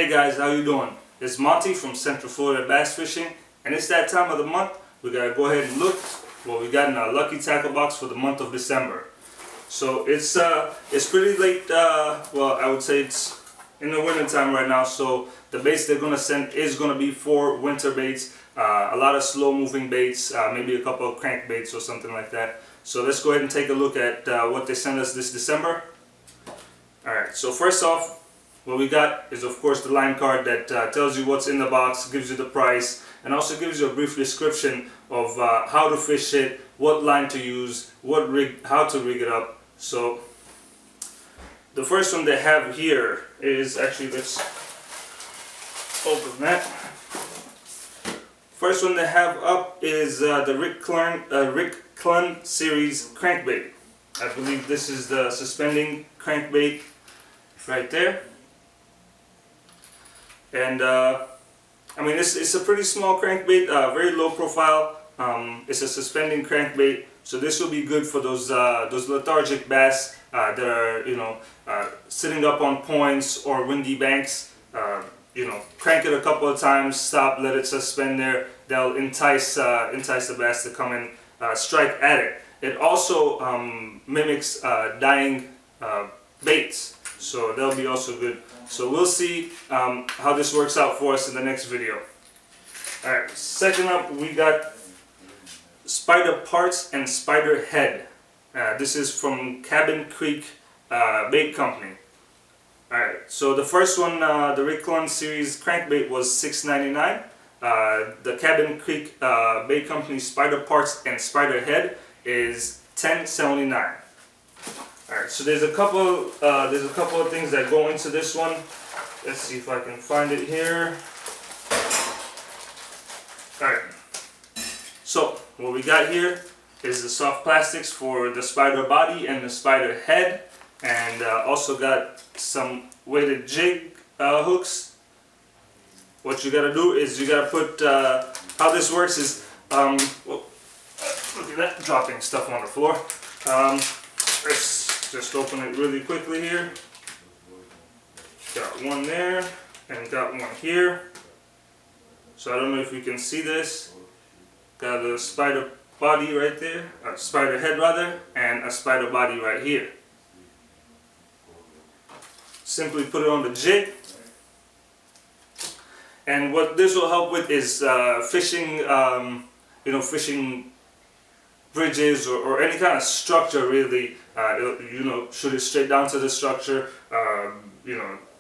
Hey guys, how you doing? It's Monty from Central Florida Bass Fishing, and it's that time of the month. We gotta go ahead and look what we got in our lucky tackle box for the month of December. So it's pretty late. Well, I would say it's in the winter time right now. So the baits they're gonna send is gonna be 4 winter baits. A lot of slow moving baits, maybe a couple of crankbaits or something like that. So let's go ahead and take a look at what they sent us this December. Alright, so first off, what we got is of course the line card that tells you what's in the box, gives you the price, and also gives you a brief description of how to fish it, what line to use, what rig, how to rig it up. So the first one they have here is actually, let's open that. First one they have up is the Clunn series crankbait. I believe this is the suspending crankbait right there. And I mean, it's a pretty small crankbait, very low profile. It's a suspending crankbait, so this will be good for those lethargic bass that are sitting up on points or windy banks. Crank it a couple of times, stop, let it suspend there. They'll entice the bass to come and strike at it. It also mimics dying baits, so that'll be also good. So we'll see how this works out for us in the next video. Alright, second up we got spider parts and spider head. This is from Cabin Creek Bait Company. Alright, so the first one, the Clunn series crankbait was $6.99. The Cabin Creek Bait Company spider parts and spider head is $10.79. Alright, so there's a couple of things that go into this one. Let's see if I can find it here. Alright, so what we got here is the soft plastics for the spider body and the spider head, and also got some weighted jig hooks. What you gotta do is you gotta put, how this works is, well, look at that, dropping stuff on the floor. Let's just open it really quickly here. Got one there and got one here. So I don't know if you can see this. Got a spider body right there, a spider head rather, and a spider body right here. Simply put it on the jig. And what this will help with is fishing, fishing bridges or any kind of structure really. Shoot it straight down to the structure.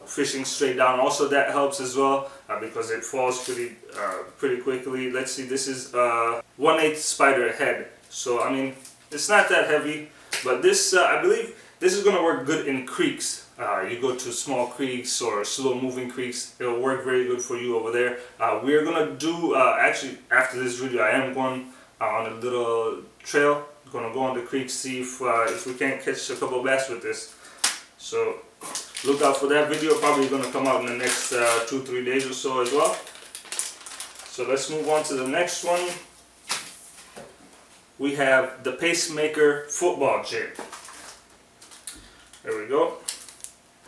Fishing straight down. Also that helps as well because it falls pretty quickly. Let's see. This is 1/8 spider head. So I mean, it's not that heavy, but this I believe this is gonna work good in creeks. You go to small creeks or slow moving creeks, it'll work very good for you over there. We're gonna do, actually after this video I am going on a little trail. I'm gonna go on the creek, see if we can't catch a couple of bass with this. So look out for that video, probably gonna come out in the next 2-3 days or so as well. So let's move on to the next one. We have the Pacemake Football Jig. There we go.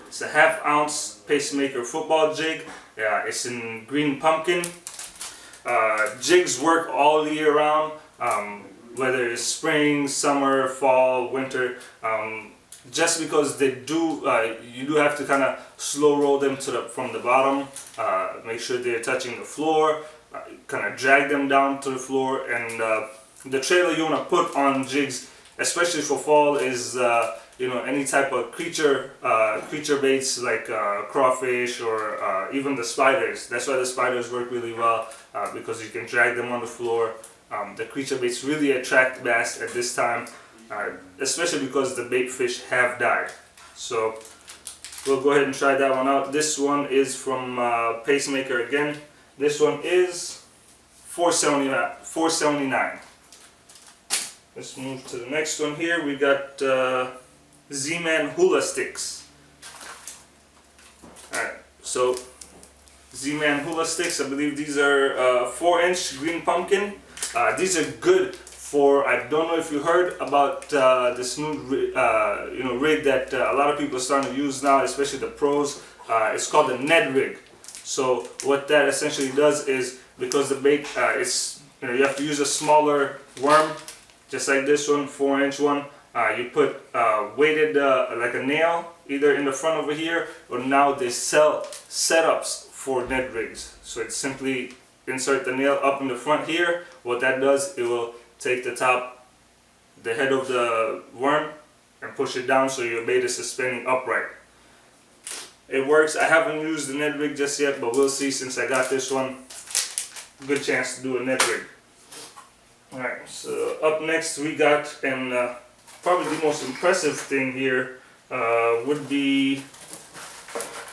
It's a 1/2 ounce Pacemake Football Jig. It's in green pumpkin. Jigs work all year round, whether it's spring, summer, fall, winter. Just because they do, you do have to kind of slow roll them from the bottom. Make sure they're touching the floor. Kind of drag them down to the floor. And the trailer you want to put on jigs, especially for fall, is any type of creature baits like crawfish or even the spiders. That's why the spiders work really well, because you can drag them on the floor. The creature baits really attract bass at this time, especially because the bait fish have died. So we'll go ahead and try that one out. This one is from Pacemaker again. This one is $4.79. Let's move to the next one here. We got Zman Hula sticks. Alright, so Zman Hula sticks, I believe these are 4-inch green pumpkin. These are good for, I don't know if you heard about this new rig that a lot of people are starting to use now, especially the pros. It's called the Ned rig. So what that essentially does is, because the bait it's, you know, you have to use a smaller worm, just like this one, 4-inch one. You put weighted like a nail either in the front over here, or now they sell setups for Ned rigs. So it's simply insert the nail up in the front here. What that does, it will take the top, the head of the worm, and push it down so your bait is suspending upright. It works. I haven't used the Ned rig just yet, but we'll see. Since I got this one, good chance to do a Ned rig. Alright, so up next we got, and probably the most impressive thing here would be,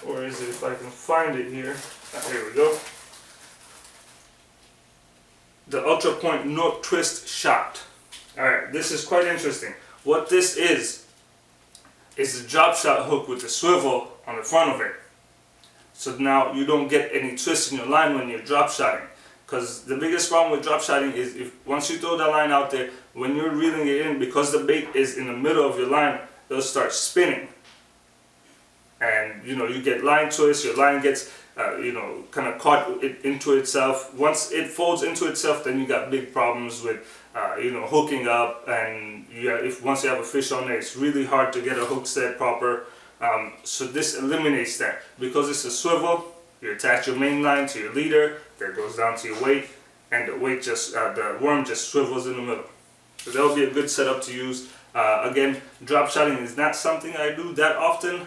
where is it, if I can find it here. Here we go. The UltraPoint No-Twist Shot. Alright, this is quite interesting. What this is a drop shot hook with a swivel on the front of it. So now you don't get any twist in your line when you're drop shotting. Because the biggest problem with drop shotting is, if once you throw that line out there, when you're reeling it in, because the bait is in the middle of your line, it'll start spinning. And you know, you get line twist, your line gets you know, kind of caught into itself. Once it folds into itself, then you got big problems with you know, hooking up, and once you have a fish on there, it's really hard to get a hook set proper. So this eliminates that. Because it's a swivel, you attach your main line to your leader, that goes down to your weight, and the weight just, the worm just swivels in the middle. So that will be a good setup to use. Again, drop shotting is not something I do that often,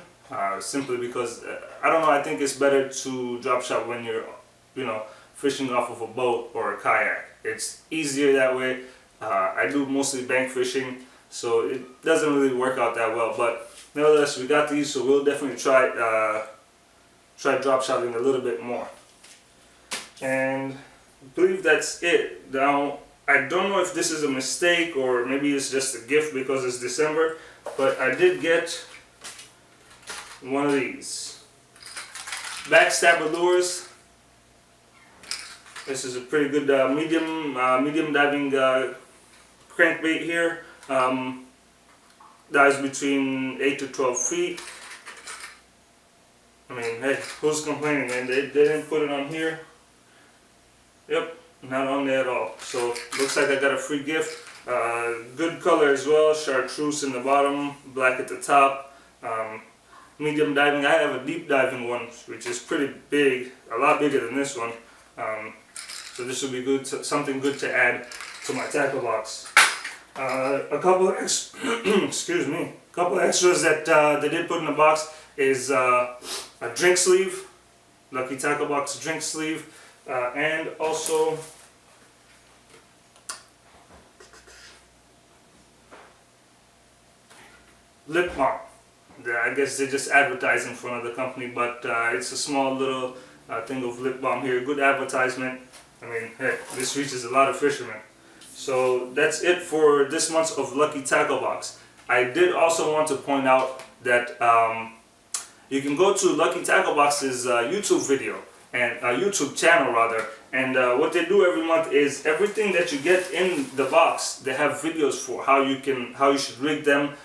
simply because, I don't know, I think it's better to drop shot when you're, you know, fishing off of a boat or a kayak. It's easier that way. I do mostly bank fishing, so it doesn't really work out that well, but nevertheless, we got these, so we'll definitely try drop shotting a little bit more. And I believe that's it. Now, I don't know if this is a mistake or maybe it's just a gift because it's December, but I did get one of these BackStaber lures. This is a pretty good medium diving crankbait here. Dives between 8 to 12 feet. I mean, hey, who's complaining, man? They didn't put it on here. Yep, not on there at all. So looks like I got a free gift. Good color as well. Chartreuse in the bottom, black at the top. Medium diving. I have a deep diving one, which is pretty big, a lot bigger than this one. So this will be good, something good to add to my tackle box. A couple of excuse me, a couple of extras that they did put in the box is a drink sleeve, Lucky Tackle Box drink sleeve, and also lip balm. I guess they just advertise in front of the company, but it's a small little thing of lip balm here. Good advertisement. I mean, hey, this reaches a lot of fishermen. So that's it for this month's of Lucky Tackle Box. I did also want to point out that you can go to Lucky Tackle Box's YouTube video, and YouTube channel rather, and what they do every month is everything that you get in the box, they have videos for how you should rig them,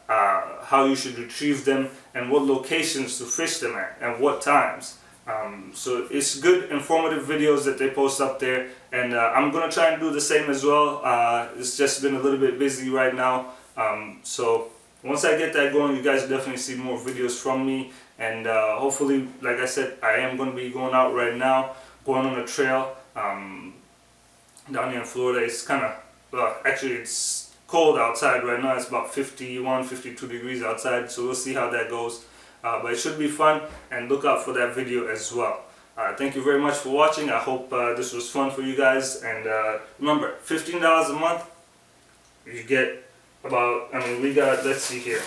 how you should retrieve them, and what locations to fish them at, and what times. So it's good, informative videos that they post up there, and I'm gonna try and do the same as well. It's just been a little bit busy right now, so once I get that going, you guys definitely see more videos from me, and hopefully, like I said, I am going to be going out right now, going on a trail down here in Florida. It's kind of, actually it's cold outside right now. It's about 51, 52 degrees outside, so we'll see how that goes. But it should be fun, and look out for that video as well. Thank you very much for watching. I hope this was fun for you guys, and remember, $15 a month, you get about, I mean, we got, let's see here,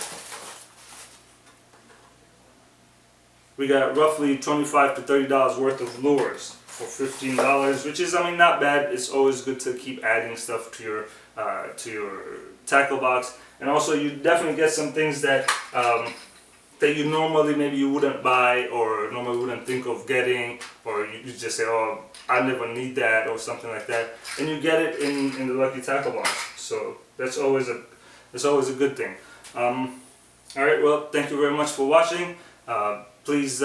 we got roughly $25 to $30 worth of lures for $15, which is, I mean, not bad. It's always good to keep adding stuff to your tackle box, and also you definitely get some things that that you normally maybe you wouldn't buy, or normally wouldn't think of getting, or you just say, oh, I never need that, or something like that, and you get it in the Lucky Tackle Box. So that's always a good thing. Alright, well, thank you very much for watching. Please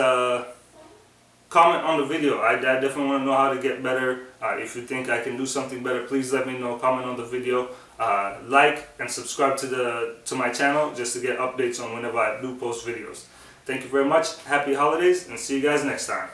comment on the video. I definitely want to know how to get better. If you think I can do something better, please let me know. Comment on the video. Like and subscribe to my channel just to get updates on whenever I do post videos. Thank you very much. Happy holidays, and see you guys next time.